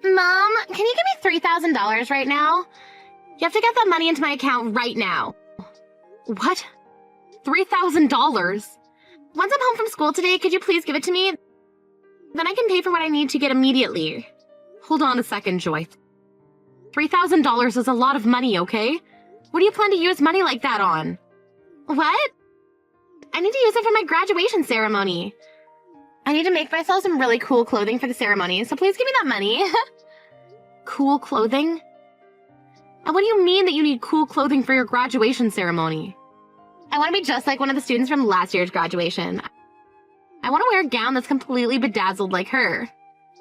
Mom, can you give me $3,000 right now? You have to get that money into my account right now. What? $3,000? Once I'm home from school today, could you please give it to me? Then I can pay for what I need to get immediately. Hold on a second, Joy. $3,000 is a lot of money, okay? What do you plan to use money like that on? What? I need to use it for my graduation ceremony. I need to make myself some really cool clothing for the ceremony, so please give me that money. Cool clothing? And what do you mean that you need cool clothing for your graduation ceremony? I want to be just like one of the students from last year's graduation. I want to wear a gown that's completely bedazzled like her.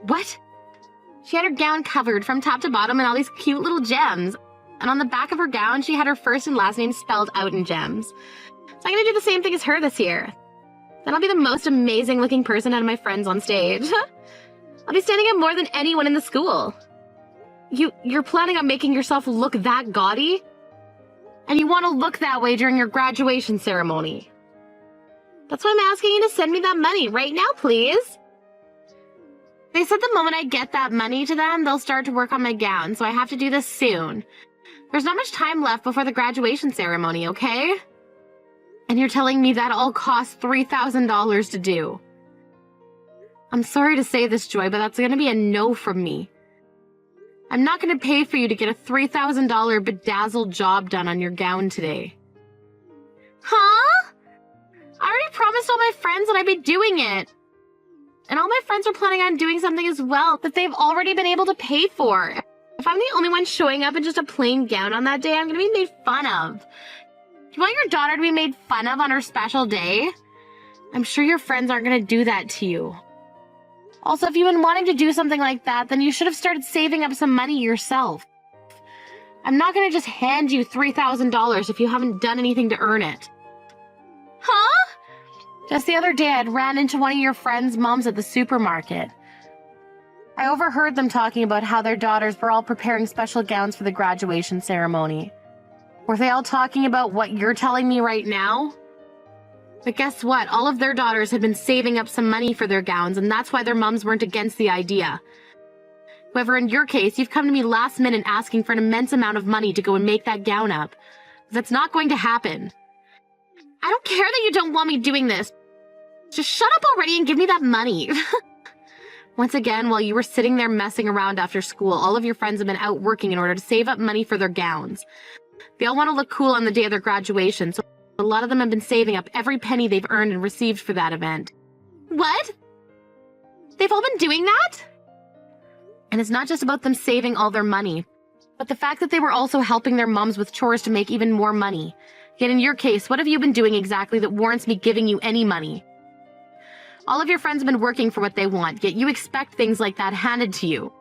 What? She had her gown covered from top to bottom in all these cute little gems. And on the back of her gown, she had her first and last name spelled out in gems. So I'm going to do the same thing as her this year. Then I'll be the most amazing looking person out of my friends on stage. I'll be standing out more than anyone in the school. You're planning on making yourself look that gaudy? And you want to look that way during your graduation ceremony. That's why I'm asking you to send me that money right now, please. They said the moment I get that money to them, they'll start to work on my gown, so I have to do this soon. There's not much time left before the graduation ceremony, okay? And you're telling me that all costs $3,000 to do. I'm sorry to say this, Joy, but that's going to be a no from me. I'm not going to pay for you to get a $3,000 bedazzled job done on your gown today. Huh? I already promised all my friends that I'd be doing it. And all my friends are planning on doing something as well that they've already been able to pay for. If I'm the only one showing up in just a plain gown on that day, I'm going to be made fun of. Do you want your daughter to be made fun of on her special day? I'm sure your friends aren't going to do that to you. Also, if you've been wanting to do something like that, then you should have started saving up some money yourself. I'm not going to just hand you $3,000 if you haven't done anything to earn it. Huh? Just the other day, I ran into one of your friends' moms at the supermarket. I overheard them talking about how their daughters were all preparing special gowns for the graduation ceremony. Were they all talking about what you're telling me right now? But guess what? All of their daughters had been saving up some money for their gowns, and that's why their moms weren't against the idea. However, in your case, you've come to me last minute asking for an immense amount of money to go and make that gown up. That's not going to happen. I don't care that you don't want me doing this. Just shut up already and give me that money. Once again, while you were sitting there messing around after school, all of your friends have been out working in order to save up money for their gowns. They all want to look cool on the day of their graduation, so a lot of them have been saving up every penny they've earned and received for that event. What? They've all been doing that? And it's not just about them saving all their money, but the fact that they were also helping their moms with chores to make even more money. Yet in your case, what have you been doing exactly that warrants me giving you any money? All of your friends have been working for what they want, yet you expect things like that handed to you.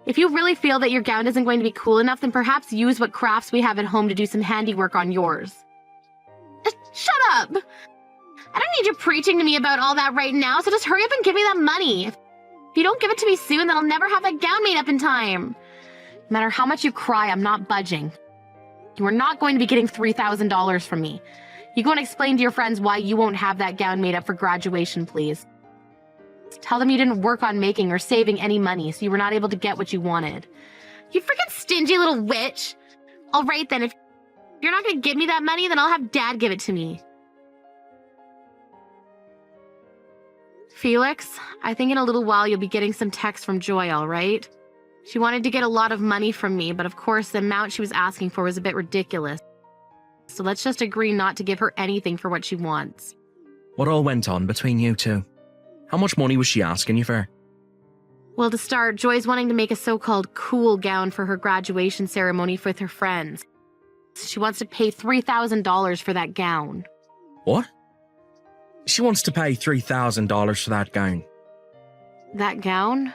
If you really feel that your gown isn't going to be cool enough, then perhaps use what crafts we have at home to do some handiwork on yours. Shut up! I don't need you preaching to me about all that right now, so just hurry up and give me that money. If you don't give it to me soon, then I'll never have that gown made up in time. No matter how much you cry, I'm not budging. You are not going to be getting $3,000 from me. You go and explain to your friends why you won't have that gown made up for graduation, please. Tell them you didn't work on making or saving any money, so you were not able to get what you wanted. You freaking stingy little witch! Alright then, if you're not going to give me that money, then I'll have Dad give it to me. Felix, I think in a little while you'll be getting some text from Joy, alright? She wanted to get a lot of money from me, but of course the amount she was asking for was a bit ridiculous. So let's just agree not to give her anything for what she wants. What all went on between you two? How much money was she asking you for? Well, to start, Joy's wanting to make a so-called cool gown for her graduation ceremony with her friends. She wants to pay $3,000 for that gown. What? She wants to pay $3,000 for that gown. That gown?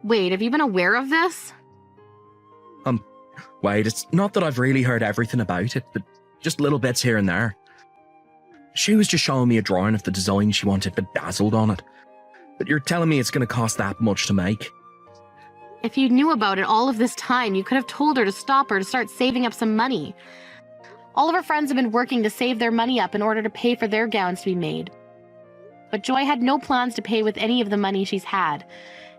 Wait, have you been aware of this? Wait, it's not that I've really heard everything about it, but just little bits here and there. She was just showing me a drawing of the design she wanted bedazzled on it. But you're telling me it's going to cost that much to make? If you knew about it all of this time, you could have told her to stop her to start saving up some money. All of her friends have been working to save their money up in order to pay for their gowns to be made. But Joy had no plans to pay with any of the money she's had.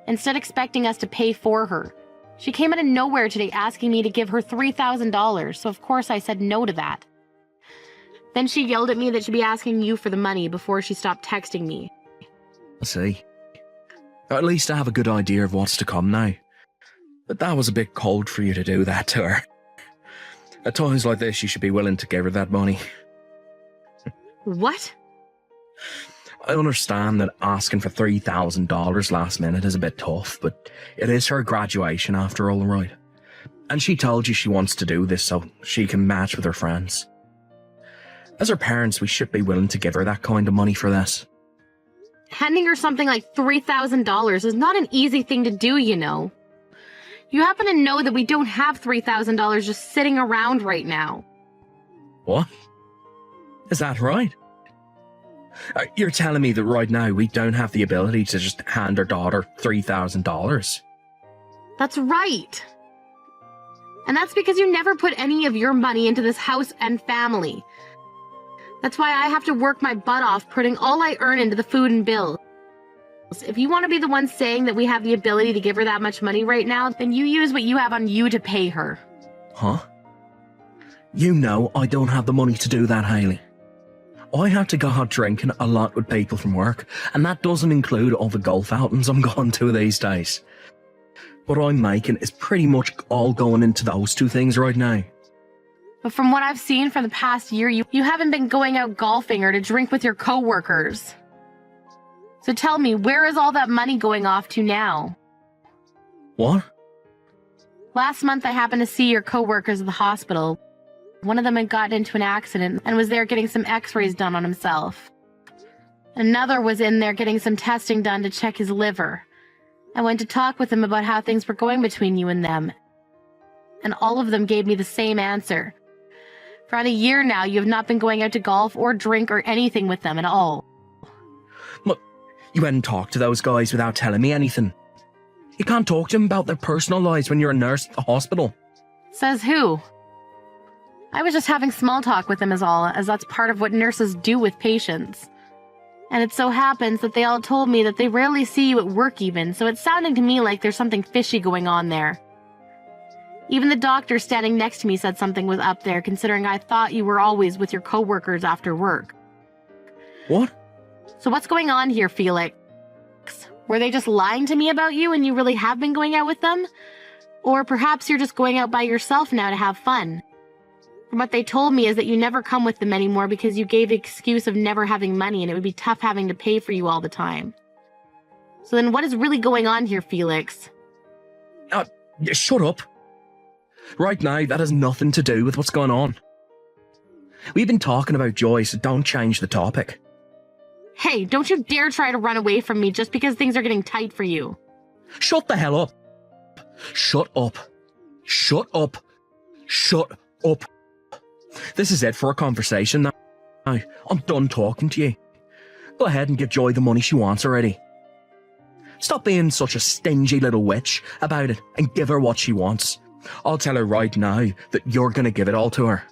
instead expecting us to pay for her. She came out of nowhere today asking me to give her $3,000, so of course I said no to that. Then she yelled at me that she'd be asking you for the money before she stopped texting me. I see. At least I have a good idea of what's to come now. But that was a bit cold for you to do that to her. At times like this, you should be willing to give her that money. What? I understand that asking for $3,000 last minute is a bit tough, but it is her graduation after all, right? And she told you she wants to do this so she can match with her friends. As her parents, we should be willing to give her that kind of money for this. Handing her something like $3,000 is not an easy thing to do, you know. You happen to know that we don't have $3,000 just sitting around right now. What? Is that right? You're telling me that right now we don't have the ability to just hand our daughter $3,000? That's right. And that's because you never put any of your money into this house and family. That's why I have to work my butt off putting all I earn into the food and bills. If you want to be the one saying that we have the ability to give her that much money right now, then you use what you have on you to pay her. Huh? You know I don't have the money to do that, Hayley. I have to go out drinking a lot with people from work, and that doesn't include all the golf outings I'm going to these days. What I'm making is pretty much all going into those two things right now. But from what I've seen for the past year, you haven't been going out golfing or to drink with your coworkers. So tell me, where is all that money going off to now? What? Last month I happened to see your coworkers at the hospital. One of them had gotten into an accident and was there getting some x-rays done on himself. Another was in there getting some testing done to check his liver. I went to talk with him about how things were going between you and them. And all of them gave me the same answer. For about a year now, you have not been going out to golf or drink or anything with them at all. Look, you went and talked to those guys without telling me anything. You can't talk to them about their personal lives when you're a nurse at the hospital. Says who? I was just having small talk with them is all, as that's part of what nurses do with patients. And it so happens that they all told me that they rarely see you at work even, so it's sounding to me like there's something fishy going on there. Even the doctor standing next to me said something was up there, considering I thought you were always with your coworkers after work. What? So what's going on here, Felix? Were they just lying to me about you and you really have been going out with them? Or perhaps you're just going out by yourself now to have fun? From what they told me is that you never come with them anymore because you gave the excuse of never having money and it would be tough having to pay for you all the time. So then what is really going on here, Felix? Shut up. Right now, that has nothing to do with what's going on. We've been talking about Joy, so don't change the topic. Hey, don't you dare try to run away from me just because things are getting tight for you. Shut the hell up. Shut up. Shut up. Shut up. This is it for a conversation now. I'm done talking to you. Go ahead and give Joy the money she wants already. Stop being such a stingy little witch about it and give her what she wants. I'll tell her right now that you're going to give it all to her.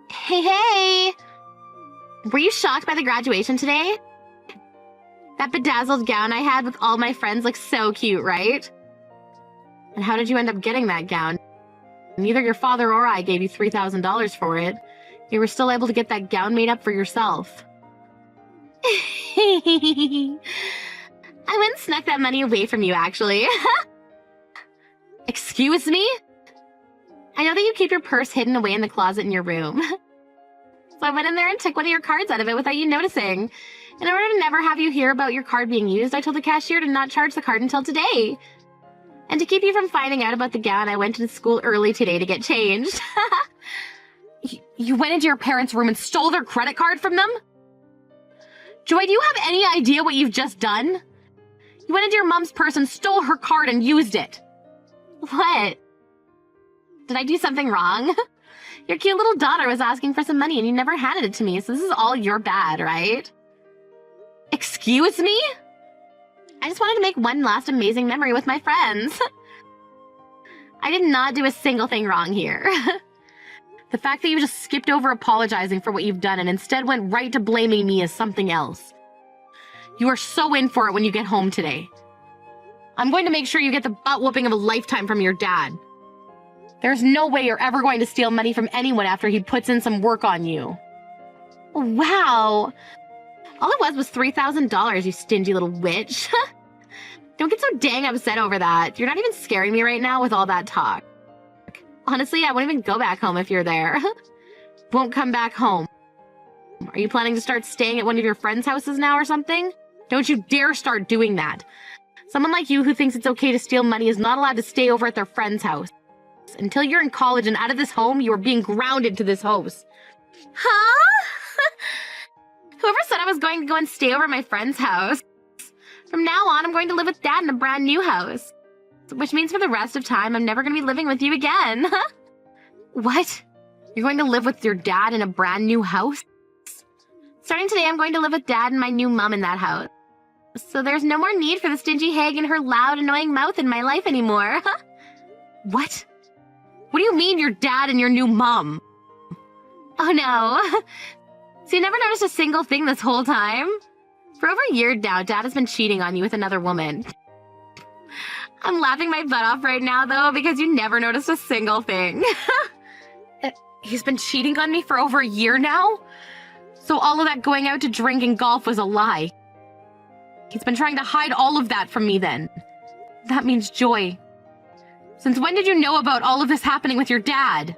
Hey! Were you shocked by the graduation today? That bedazzled gown I had with all my friends looks so cute, right? And how did you end up getting that gown? Neither your father or I gave you $3,000 for it. You were still able to get that gown made up for yourself. I went and snuck that money away from you, actually. Excuse me? I know that you keep your purse hidden away in the closet in your room. So I went in there and took one of your cards out of it without you noticing. In order to never have you hear about your card being used, I told the cashier to not charge the card until today. And to keep you from finding out about the gown, I went to school early today to get changed. You went into your parents' room and stole their credit card from them? Joy, do you have any idea what you've just done? You went into your mom's purse and stole her card and used it. What? Did I do something wrong? Your cute little daughter was asking for some money and you never handed it to me, so this is all your bad, right? Excuse me? I just wanted to make one last amazing memory with my friends. I did not do a single thing wrong here. The fact that you just skipped over apologizing for what you've done and instead went right to blaming me as something else. You are so in for it when you get home today. I'm going to make sure you get the butt whooping of a lifetime from your dad. There's no way you're ever going to steal money from anyone after he puts in some work on you. Wow. All it was $3,000, you stingy little witch. Don't get so dang upset over that. You're not even scaring me right now with all that talk. Honestly, I won't even go back home if you're there. Won't come back home. Are you planning to start staying at one of your friends' houses now or something? Don't you dare start doing that. Someone like you who thinks it's okay to steal money is not allowed to stay over at their friend's house. Until you're in college and out of this home, you are being grounded to this house. Huh? Whoever said I was going to go and stay over at my friend's house? From now on, I'm going to live with Dad in a brand new house. Which means for the rest of time, I'm never going to be living with you again. What? You're going to live with your dad in a brand new house? Starting today, I'm going to live with Dad and my new mom in that house. So there's no more need for the stingy hag and her loud, annoying mouth in my life anymore. What? What do you mean your dad and your new mom? Oh no. So you never noticed a single thing this whole time? For over a year now, Dad has been cheating on you with another woman. I'm laughing my butt off right now, though, because you never noticed a single thing. He's been cheating on me for over a year now? So all of that going out to drink and golf was a lie. He's been trying to hide all of that from me then. That means Joy. Since when did you know about all of this happening with your dad?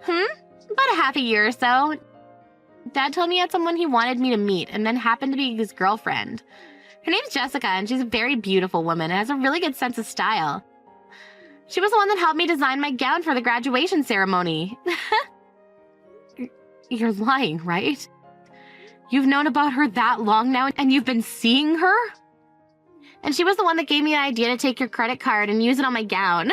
About a half a year or so. Dad told me he had someone he wanted me to meet and then happened to be his girlfriend. Her name's Jessica and she's a very beautiful woman and has a really good sense of style. She was the one that helped me design my gown for the graduation ceremony. You're lying, right? You've known about her that long now and you've been seeing her? And she was the one that gave me the idea to take your credit card and use it on my gown.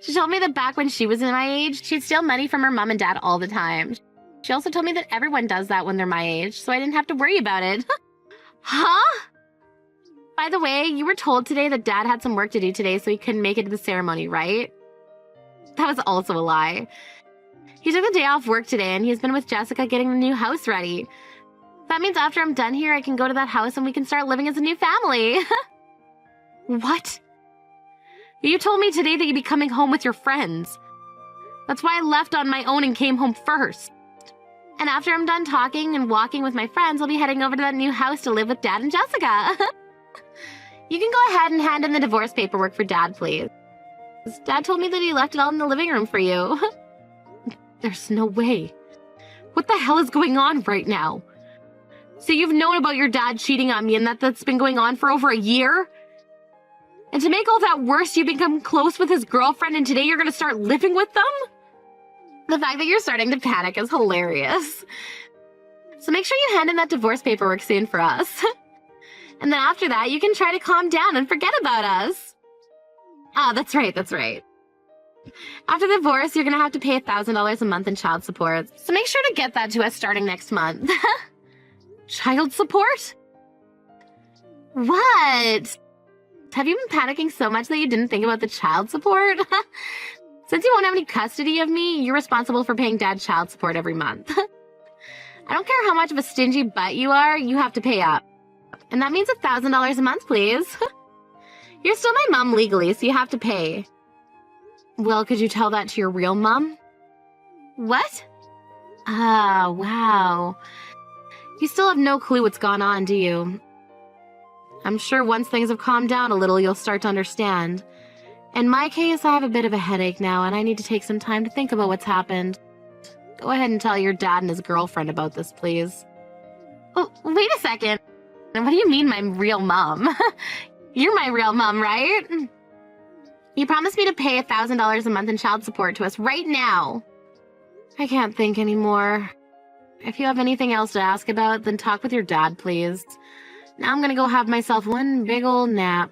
She told me that back when she was in my age, she'd steal money from her mom and dad all the time. She also told me that everyone does that when they're my age, so I didn't have to worry about it. Huh? By the way, you were told today that Dad had some work to do today, so he couldn't make it to the ceremony, right? That was also a lie. He took the day off work today, and he's been with Jessica getting the new house ready. That means after I'm done here, I can go to that house and we can start living as a new family. What? You told me today that you'd be coming home with your friends. That's why I left on my own and came home first. And after I'm done talking and walking with my friends, I'll be heading over to that new house to live with Dad and Jessica. You can go ahead and hand in the divorce paperwork for Dad, please. Dad told me that he left it all in the living room for you. There's no way. What the hell is going on right now? So you've known about your dad cheating on me and that's been going on for over a year? And to make all that worse, you become close with his girlfriend and today you're going to start living with them? The fact that you're starting to panic is hilarious. So make sure you hand in that divorce paperwork soon for us. And then after that, you can try to calm down and forget about us. Ah, that's right, that's right. After the divorce, you're going to have to pay $1,000 a month in child support. So make sure to get that to us starting next month. Child support? What? Have you been panicking so much that you didn't think about the child support? Since you won't have any custody of me, you're responsible for paying Dad child support every month. I don't care how much of a stingy butt you are, you have to pay up. And that means $1,000 a month, please. You're still my mom legally, so you have to pay. Well, could you tell that to your real mom? What? Ah, wow. You still have no clue what's gone on, do you? I'm sure once things have calmed down a little, you'll start to understand. In my case, I have a bit of a headache now, and I need to take some time to think about what's happened. Go ahead and tell your dad and his girlfriend about this, please. Oh, wait a second. What do you mean, my real mom? You're my real mom, right? You promised me to pay $1,000 a month in child support to us right now. I can't think anymore. If you have anything else to ask about, then talk with your dad, please. Now I'm gonna go have myself one big old nap.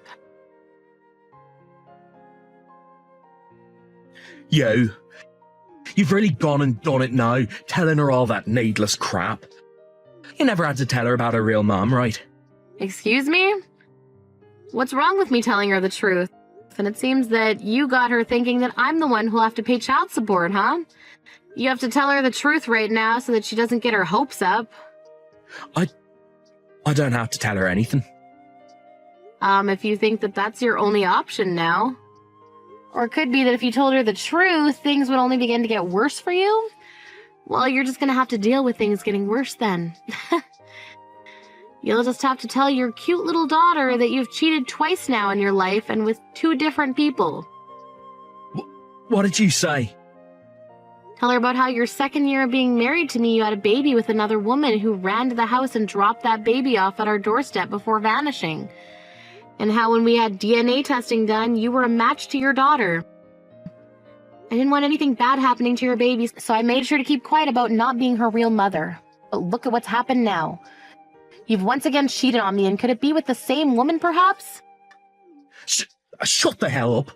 You've really gone and done it now, telling her all that needless crap. You never had to tell her about her real mom, right? Excuse me? What's wrong with me telling her the truth? And it seems that you got her thinking that I'm the one who'll have to pay child support, huh? You have to tell her the truth right now so that she doesn't get her hopes up. I don't have to tell her anything. If you think that that's your only option now. Or it could be that if you told her the truth, things would only begin to get worse for you. Well, you're just gonna have to deal with things getting worse then. You'll just have to tell your cute little daughter that you've cheated twice now in your life and with 2 different people. What did you say? Tell her about how your second year of being married to me, you had a baby with another woman who ran to the house and dropped that baby off at our doorstep before vanishing. And how when we had DNA testing done, you were a match to your daughter. I didn't want anything bad happening to your baby, so I made sure to keep quiet about not being her real mother. But look at what's happened now. You've once again cheated on me, and could it be with the same woman, perhaps? Shut the hell up.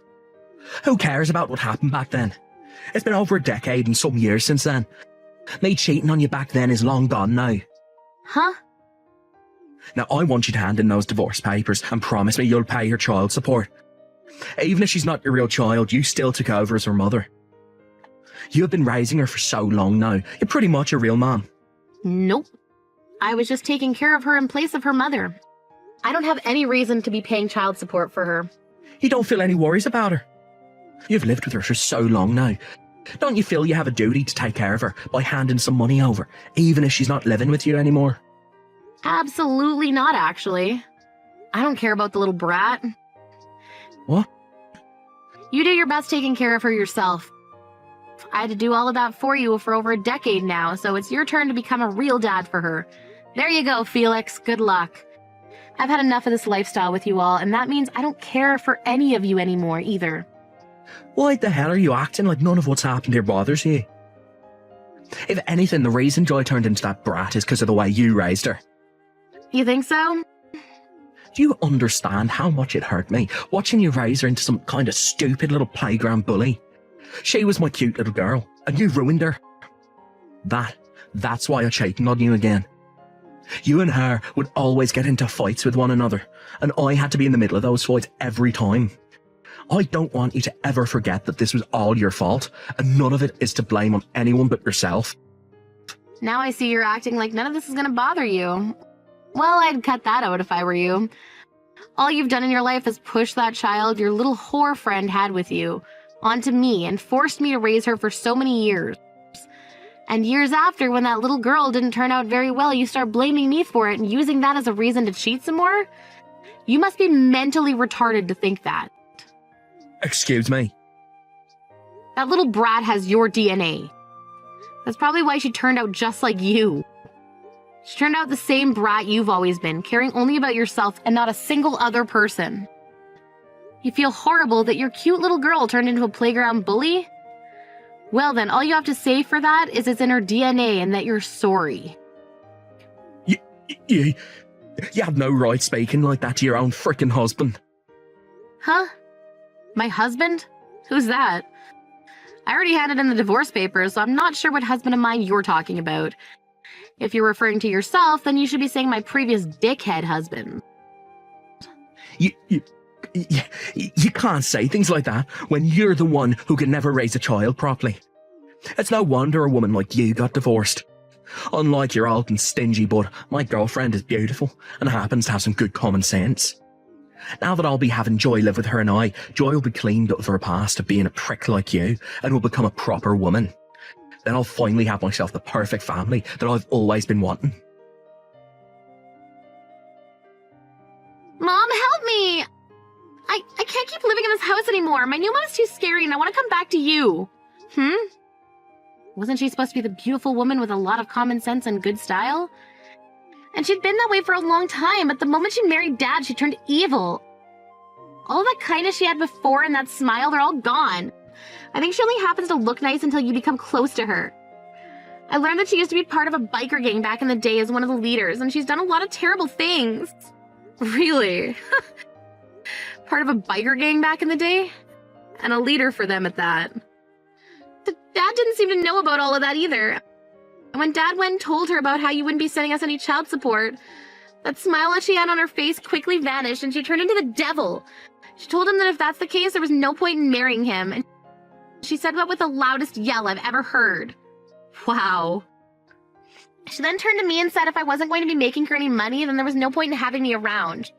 Who cares about what happened back then? It's been over a decade and some years since then. Me cheating on you back then is long gone now. Huh? Now I want you to hand in those divorce papers and promise me you'll pay her child support. Even if she's not your real child, you still took over as her mother. You have been raising her for so long now. You're pretty much a real mom. Nope. I was just taking care of her in place of her mother. I don't have any reason to be paying child support for her. You don't feel any worries about her? You've lived with her for so long now. Don't you feel you have a duty to take care of her by handing some money over, even if she's not living with you anymore? Absolutely not, actually. I don't care about the little brat. What? You do your best taking care of her yourself. I had to do all of that for you for over a decade now, so it's your turn to become a real dad for her. There you go, Felix. Good luck. I've had enough of this lifestyle with you all, and that means I don't care for any of you anymore, either. Why the hell are you acting like none of what's happened here bothers you? If anything, the reason Joy turned into that brat is because of the way you raised her. You think so? Do you understand how much it hurt me watching you raise her into some kind of stupid little playground bully? She was my cute little girl, and you ruined her. That's why I cheated on you again. You and her would always get into fights with one another, and I had to be in the middle of those fights every time. I don't want you to ever forget that this was all your fault, and none of it is to blame on anyone but yourself. Now I see you're acting like none of this is going to bother you. Well, I'd cut that out if I were you. All you've done in your life is push that child your little whore friend had with you onto me and forced me to raise her for so many years. And years after, when that little girl didn't turn out very well, you start blaming me for it and using that as a reason to cheat some more? You must be mentally retarded to think that. Excuse me? That little brat has your DNA. That's probably why she turned out just like you. She turned out the same brat you've always been, caring only about yourself and not a single other person. You feel horrible that your cute little girl turned into a playground bully? Well then, all you have to say for that is it's in her DNA and that you're sorry. You have no right speaking like that to your own frickin' husband. Huh? My husband? Who's that? I already handed in the divorce papers, so I'm not sure what husband of mine you're talking about. If you're referring to yourself, then you should be saying my previous dickhead husband. You can't say things like that when you're the one who can never raise a child properly. It's no wonder a woman like you got divorced. Unlike your old and stingy bud, my girlfriend is beautiful and happens to have some good common sense. Now that I'll be having Joy live with her and Joy will be cleaned up of her past of being a prick like you and will become a proper woman. Then I'll finally have myself the perfect family that I've always been wanting. Mom, help me! I can't keep living in this house anymore. My new mom is too scary and I want to come back to you. Wasn't she supposed to be the beautiful woman with a lot of common sense and good style? And she'd been that way for a long time, but the moment she married Dad, she turned evil. All that kindness she had before and that smile, they're all gone. I think she only happens to look nice until you become close to her. I learned that she used to be part of a biker gang back in the day as one of the leaders, and she's done a lot of terrible things. Really? Part of a biker gang back in the day? And a leader for them at that. Dad didn't seem to know about all of that either. And when Dad went and told her about how you wouldn't be sending us any child support, that smile that she had on her face quickly vanished and she turned into the devil. She told him that if that's the case, there was no point in marrying him. And she said that with the loudest yell I've ever heard. Wow. She then turned to me and said if I wasn't going to be making her any money, then there was no point in having me around.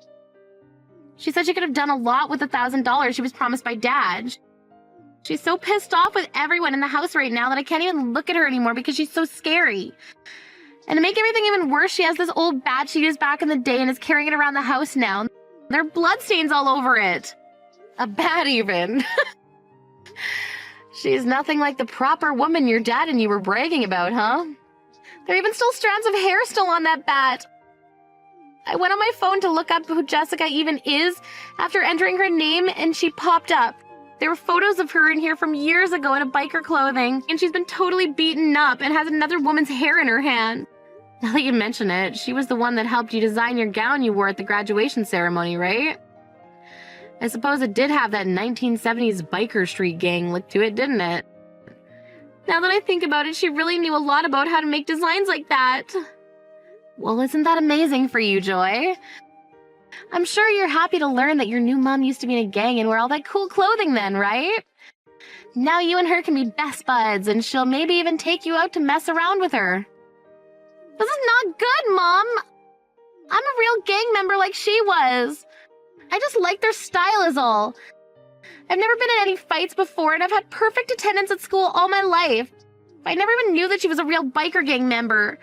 She said she could have done a lot with the $1,000 she was promised by Dad. She's so pissed off with everyone in the house right now that I can't even look at her anymore because she's so scary. And to make everything even worse, she has this old bat she used back in the day and is carrying it around the house now. There are bloodstains all over it. A bat even. She's nothing like the proper woman your dad and you were bragging about, huh? There are even still strands of hair still on that bat. I went on my phone to look up who Jessica even is after entering her name, and she popped up. There were photos of her in here from years ago in a biker clothing, and she's been totally beaten up and has another woman's hair in her hand. Now that you mention it, she was the one that helped you design your gown you wore at the graduation ceremony, right? I suppose it did have that 1970s biker street gang look to it, didn't it? Now that I think about it, she really knew a lot about how to make designs like that. Well, isn't that amazing for you, Joy? I'm sure you're happy to learn that your new mom used to be in a gang and wear all that cool clothing then, right? Now you and her can be best buds, and she'll maybe even take you out to mess around with her. This is not good, Mom! I'm a real gang member like she was. I just like their style is all. I've never been in any fights before, and I've had perfect attendance at school all my life. I never even knew that she was a real biker gang member.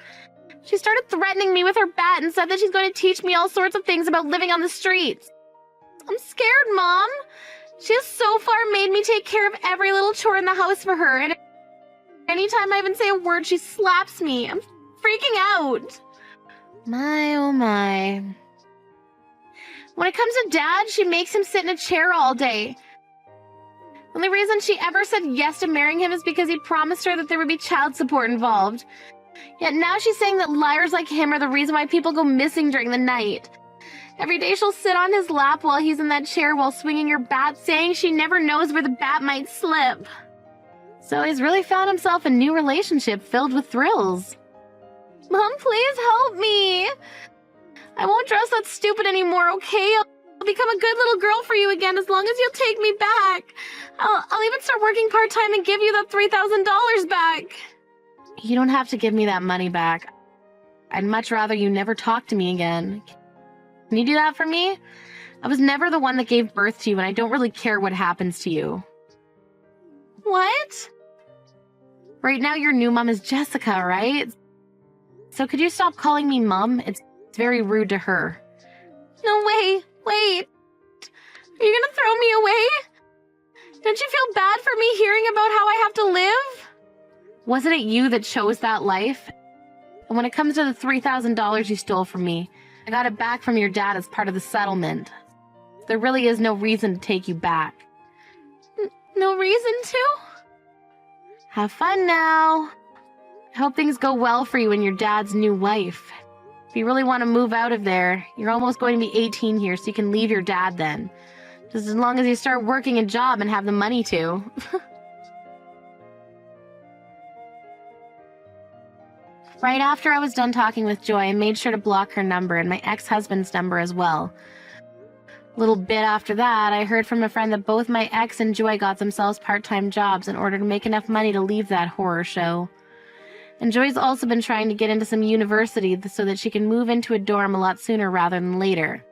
She started threatening me with her bat and said that she's going to teach me all sorts of things about living on the streets. I'm scared, Mom. She has so far made me take care of every little chore in the house for her, and anytime I even say a word, she slaps me. I'm freaking out. My, oh my. When it comes to Dad, she makes him sit in a chair all day. The only reason she ever said yes to marrying him is because he promised her that there would be child support involved. Yet now she's saying that liars like him are the reason why people go missing during the night. Every day she'll sit on his lap while he's in that chair while swinging her bat, saying she never knows where the bat might slip. So he's really found himself a new relationship filled with thrills. Mom, please help me. I won't dress that stupid anymore, okay? I'll become a good little girl for you again as long as you'll take me back. I'll even start working part-time and give you that $3,000 back. You don't have to give me that money back. I'd much rather you never talk to me again. Can you do that for me? I was never the one that gave birth to you, and I don't really care what happens to you. What? Right now, your new mom is Jessica, right? So could you stop calling me Mom? It's very rude to her. No, wait. Are you gonna throw me away? Don't you feel bad for me hearing about how I have to live? Wasn't it you that chose that life? And when it comes to the $3,000 you stole from me, I got it back from your dad as part of the settlement. There really is no reason to take you back. No reason to? Have fun now. I hope things go well for you and your dad's new wife. If you really want to move out of there, you're almost going to be 18 here, so you can leave your dad then. Just as long as you start working a job and have the money to. Right after I was done talking with Joy, I made sure to block her number and my ex-husband's number as well. A little bit after that, I heard from a friend that both my ex and Joy got themselves part-time jobs in order to make enough money to leave that horror show. And Joy's also been trying to get into some university so that she can move into a dorm a lot sooner rather than later.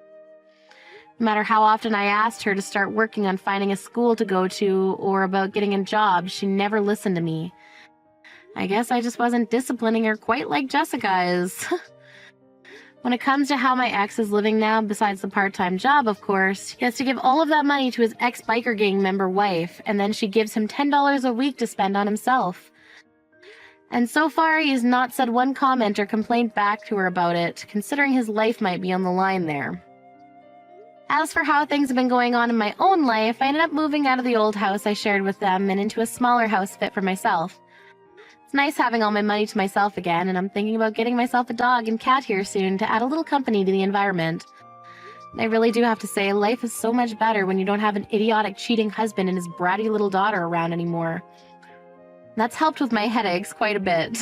No matter how often I asked her to start working on finding a school to go to or about getting a job, she never listened to me. I guess I just wasn't disciplining her quite like Jessica is. When it comes to how my ex is living now, besides the part-time job, of course, he has to give all of that money to his ex-biker gang member wife, and then she gives him $10 a week to spend on himself. And so far, he has not said one comment or complaint back to her about it, considering his life might be on the line there. As for how things have been going on in my own life, I ended up moving out of the old house I shared with them and into a smaller house fit for myself. It's nice having all my money to myself again, and I'm thinking about getting myself a dog and cat here soon to add a little company to the environment. And I really do have to say, life is so much better when you don't have an idiotic, cheating husband and his bratty little daughter around anymore. That's helped with my headaches quite a bit.